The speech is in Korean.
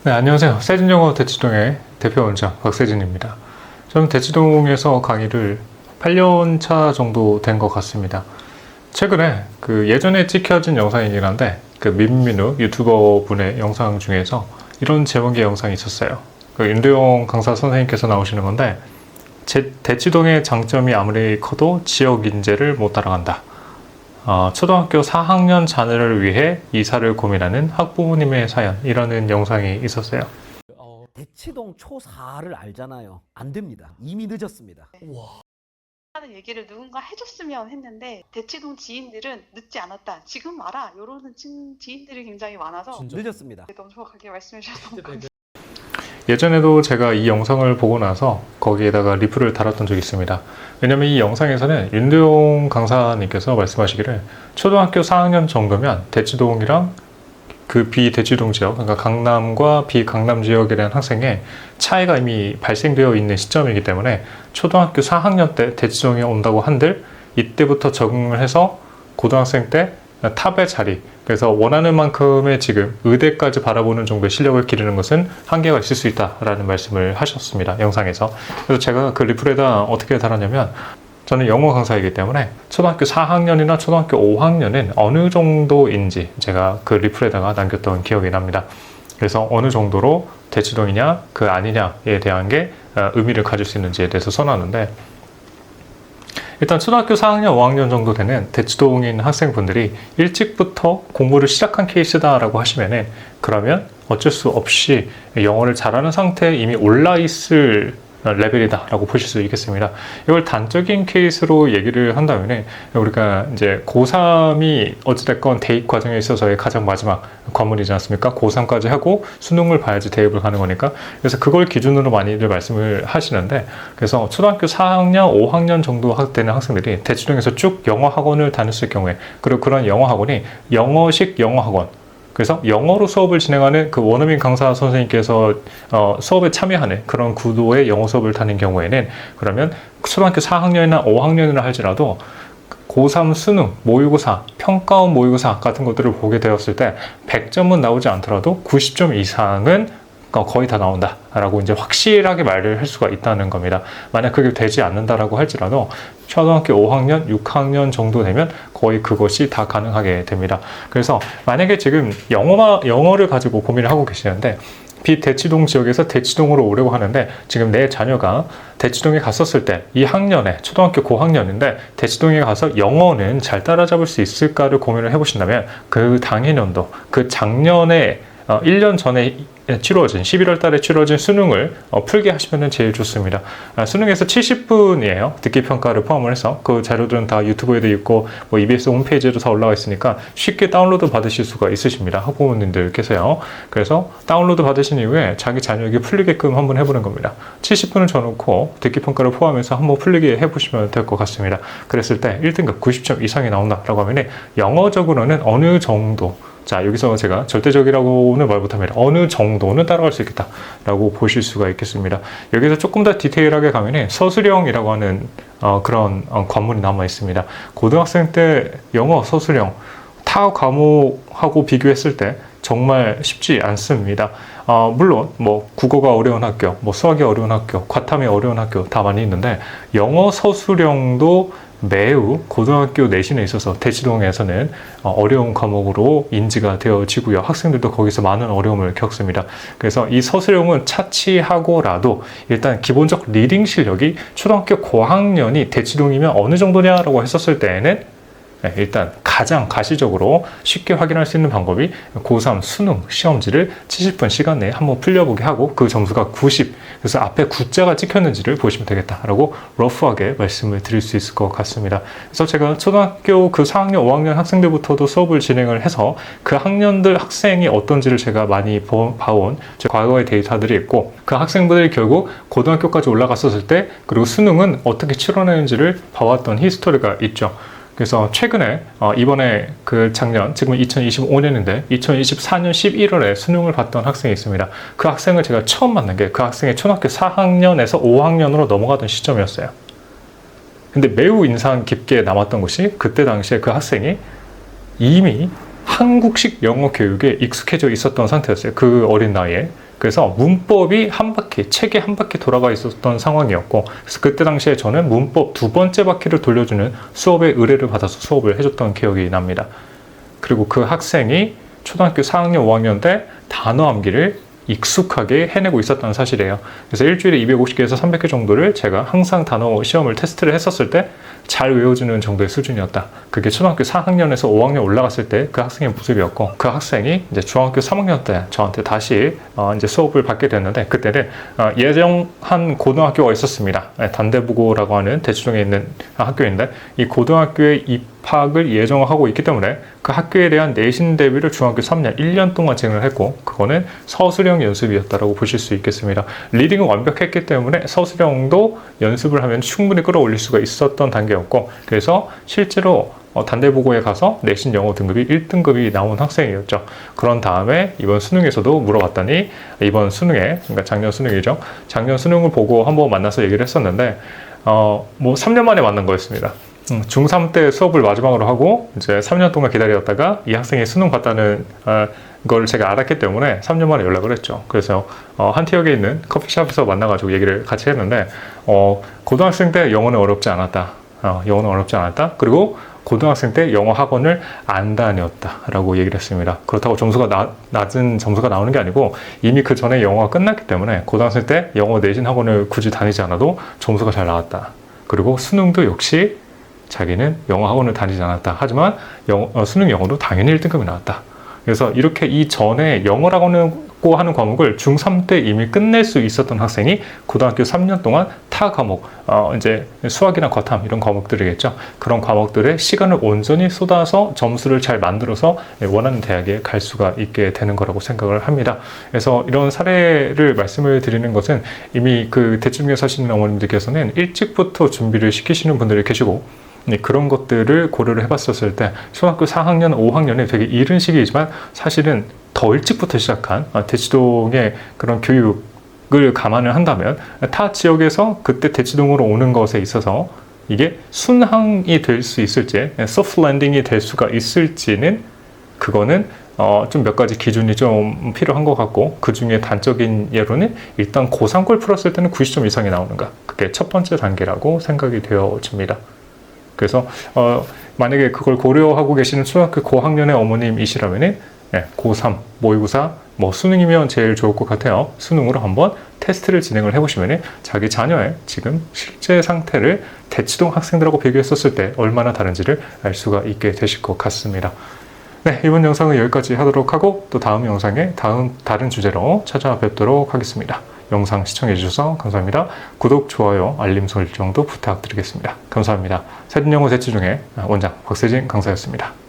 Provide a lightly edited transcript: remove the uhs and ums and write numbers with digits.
네, 안녕하세요. 세진영어 대치동의 대표 원장 박세진입니다. 저는 대치동에서 강의를 8년 차 정도 된 것 같습니다. 최근에 예전에 찍혀진 영상이긴 한데 민민우 유튜버 분의 영상 중에서 이런 제목의 영상이 있었어요. 윤도영 강사 선생님께서 나오시는 건데, 대치동의 장점이 아무리 커도 지역 인재를 못 따라간다. 초등학교 4학년 자녀를 위해 이사를 고민하는 학부모님의 사연이라는 영상이 있었어요. 대치동 초4를 알잖아요. 안 됩니다. 이미 늦었습니다. 하는 얘기를 누군가 해줬으면 했는데, 대치동 지인들은 늦지 않았다, 지금 알아, 이러는 지인들이 굉장히 많아서 늦었습니다. 너무 정확하게 말씀해 주셔서 너무 감사합니다. 예전에도 제가 이 영상을 보고 나서 거기에다가 리플을 달았던 적이 있습니다. 왜냐면 이 영상에서는 윤도용 강사님께서 말씀하시기를 초등학교 4학년 정도면 대치동이랑 비대치동 지역, 그러니까 강남과 비강남 지역에 대한 학생의 차이가 이미 발생되어 있는 시점이기 때문에 초등학교 4학년 때 대치동에 온다고 한들 이때부터 적응을 해서 고등학생 때 탑의 자리, 그래서 원하는 만큼의 지금 의대까지 바라보는 정도의 실력을 기르는 것은 한계가 있을 수 있다라는 말씀을 하셨습니다, 영상에서. 그래서 제가 그 리플에다 어떻게 달았냐면, 저는 영어 강사이기 때문에 초등학교 4학년이나 초등학교 5학년은 어느 정도인지 제가 그 리플에다가 남겼던 기억이 납니다. 그래서 어느 정도로 대치동이냐 아니냐에 대한 게 의미를 가질 수 있는지에 대해서 써놨는데, 일단 초등학교 4학년, 5학년 정도 되는 대치동에 있는 학생분들이 일찍부터 공부를 시작한 케이스다라고 하시면은, 그러면 어쩔 수 없이 영어를 잘하는 상태에 이미 올라 있을 레벨이다 라고 보실 수 있겠습니다. 이걸 단적인 케이스로 얘기를 한다면, 우리가 이제 고3이 어찌됐건 대입 과정에 있어서의 가장 마지막 관문이지 않습니까? 고3까지 하고 수능을 봐야지 대입을 가는 거니까. 그래서 그걸 기준으로 많이들 말씀을 하시는데, 그래서 초등학교 4학년, 5학년 정도 되는 학생들이 대치동에서 쭉 영어 학원을 다녔을 경우에, 그리고 그런 영어 학원이 영어식 영어 학원, 그래서 영어로 수업을 진행하는 원어민 강사 선생님께서 수업에 참여하는 그런 구도의 영어 수업을 다닌 경우에는, 그러면 초등학교 4학년이나 5학년이라 할지라도 고3 수능, 모의고사, 평가원 모의고사 같은 것들을 보게 되었을 때 100점은 나오지 않더라도 90점 이상은 거의 다 나온다 라고 이제 확실하게 말을 할 수가 있다는 겁니다. 만약 그게 되지 않는다라고 할지라도 초등학교 5학년, 6학년 정도 되면 거의 그것이 다 가능하게 됩니다. 그래서 만약에 지금 영어를 가지고 고민을 하고 계시는데, 비대치동 지역에서 대치동으로 오려고 하는데, 지금 내 자녀가 대치동에 갔었을 때 이 학년에 초등학교 고학년인데 대치동에 가서 영어는 잘 따라잡을 수 있을까를 고민을 해보신다면, 그 당해년도, 작년에 1년 전에 치러진 11월 달에 치러진 수능을 풀게 하시면 제일 좋습니다. 수능에서 70분이에요. 듣기평가를 포함을 해서. 그 자료들은 다 유튜브에도 있고 EBS 홈페이지에도 다 올라와 있으니까 쉽게 다운로드 받으실 수가 있으십니다, 학부모님들께서요. 그래서 다운로드 받으신 이후에 자기 자녀에게 풀리게끔 한번 해보는 겁니다. 70분을 줘놓고 듣기평가를 포함해서 한번 풀리게 해보시면 될 것 같습니다. 그랬을 때 1등급 90점 이상이 나온다라고 하면 영어적으로는 어느 정도, 자, 여기서 제가 절대적이라고는 말 못합니다. 어느 정도는 따라갈 수 있겠다라고 보실 수가 있겠습니다. 여기서 조금 더 디테일하게 가면 서술형이라고 하는 그런 관문이 남아 있습니다. 고등학생 때 영어 서술형 타 과목하고 비교했을 때 정말 쉽지 않습니다. 물론 국어가 어려운 학교, 수학이 어려운 학교, 과탐이 어려운 학교 다 많이 있는데, 영어 서술형도 매우 고등학교 내신에 있어서 대치동에서는 어려운 과목으로 인지가 되어지고요. 학생들도 거기서 많은 어려움을 겪습니다. 그래서 이 서술형은 차치하고라도 일단 기본적 리딩 실력이 초등학교 고학년이 대치동이면 어느 정도냐라고 했었을 때에는, 일단 가장 가시적으로 쉽게 확인할 수 있는 방법이 고3 수능 시험지를 70분 시간 내에 한번 풀려보게 하고, 그 점수가 90, 그래서 앞에 9자가 찍혔는지를 보시면 되겠다라고 러프하게 말씀을 드릴 수 있을 것 같습니다. 그래서 제가 초등학교 4학년, 5학년 학생들부터도 수업을 진행을 해서 그 학년들 학생이 어떤지를 제가 많이 봐온 제 과거의 데이터들이 있고, 그 학생분들이 결국 고등학교까지 올라갔었을 때, 그리고 수능은 어떻게 치러내는지를 봐왔던 히스토리가 있죠. 그래서 최근에 이번에 작년, 지금 2025년인데 2024년 11월에 수능을 봤던 학생이 있습니다. 그 학생을 제가 처음 만난 게 그 학생이 초등학교 4학년에서 5학년으로 넘어가던 시점이었어요. 근데 매우 인상 깊게 남았던 것이, 그때 당시에 그 학생이 이미 한국식 영어 교육에 익숙해져 있었던 상태였어요. 그 어린 나이에. 그래서 문법이 한 바퀴, 책이 한 바퀴 돌아가 있었던 상황이었고, 그래서 그때 당시에 저는 문법 두 번째 바퀴를 돌려주는 수업의 의뢰를 받아서 수업을 해줬던 기억이 납니다. 그리고 그 학생이 초등학교 4학년, 5학년 때 단어 암기를 익숙하게 해내고 있었다는 사실이에요. 그래서 일주일에 250개에서 300개 정도를 제가 항상 단어 시험을 테스트를 했었을 때 잘 외워주는 정도의 수준이었다. 그게 초등학교 4학년에서 5학년 올라갔을 때 그 학생의 모습이었고, 그 학생이 이제 중학교 3학년 때 저한테 다시 이제 수업을 받게 됐는데, 그때는 예정한 고등학교가 있었습니다. 단대부고라고 하는 대치동에 있는 학교인데, 이 고등학교에 입학을 예정하고 있기 때문에 그 학교에 대한 내신 대비를 중학교 3년 1년 동안 진행을 했고, 그거는 서술형 연습이었다라고 보실 수 있겠습니다. 리딩은 완벽했기 때문에 서술형도 연습을 하면 충분히 끌어올릴 수가 있었던 단계였고, 그래서 실제로 단대보고에 가서 내신 영어 등급이 1등급이 나온 학생이었죠. 그런 다음에 이번 수능에서도 물어봤더니, 이번 수능에, 그러니까 작년 수능이죠. 작년 수능을 보고 한번 만나서 얘기를 했었는데, 뭐 3년 만에 만난 거였습니다. 중3 때 수업을 마지막으로 하고 이제 3년 동안 기다렸다가 이 학생이 수능 봤다는 걸 제가 알았기 때문에 3년 만에 연락을 했죠. 그래서 한티역에 있는 커피숍에서 만나가지고 얘기를 같이 했는데, 고등학생 때 영어는 어렵지 않았다. 영어는 어렵지 않았다. 그리고 고등학생 때 영어 학원을 안 다녔다라고 얘기를 했습니다. 그렇다고 점수가 낮은 점수가 나오는 게 아니고, 이미 그 전에 영어가 끝났기 때문에 고등학생 때 영어 내신 학원을 굳이 다니지 않아도 점수가 잘 나왔다. 그리고 수능도 역시 자기는 영어 학원을 다니지 않았다. 하지만 수능 영어도 당연히 1등급이 나왔다. 그래서 이렇게 이전에 영어라고 하는 과목을 중3 때 이미 끝낼 수 있었던 학생이 고등학교 3년 동안 타 과목, 이제 수학이나 과탐 이런 과목들이겠죠. 그런 과목들에 시간을 온전히 쏟아서 점수를 잘 만들어서 원하는 대학에 갈 수가 있게 되는 거라고 생각을 합니다. 그래서 이런 사례를 말씀을 드리는 것은, 이미 그 대치동에 사시는 어머님들께서는 일찍부터 준비를 시키시는 분들이 계시고, 그런 것들을 고려를 해봤었을 때 초등학교 4학년, 5학년에 되게 이른 시기이지만 사실은 더 일찍부터 시작한 대치동의 그런 교육을 감안을 한다면, 타 지역에서 그때 대치동으로 오는 것에 있어서 이게 순항이 될 수 있을지, 소프트 랜딩이 될 수가 있을지는, 그거는 좀 몇 가지 기준이 좀 필요한 것 같고, 그 중에 단적인 예로는 일단 고3꼴 풀었을 때는 90점 이상이 나오는가, 그게 첫 번째 단계라고 생각이 되어집니다. 그래서 만약에 그걸 고려하고 계시는 초등학교 고학년의 어머님이시라면 고3, 모의고사, 뭐 수능이면 제일 좋을 것 같아요. 수능으로 한번 테스트를 진행을 해보시면 자기 자녀의 지금 실제 상태를 대치동 학생들하고 비교했었을 때 얼마나 다른지를 알 수가 있게 되실 것 같습니다. 네, 이번 영상은 여기까지 하도록 하고, 또 다음 영상에 다른 주제로 찾아뵙도록 하겠습니다. 영상 시청해주셔서 감사합니다. 구독, 좋아요, 알림 설정도 부탁드리겠습니다. 감사합니다. 세린영어 대치동의 원장 박세진 강사였습니다.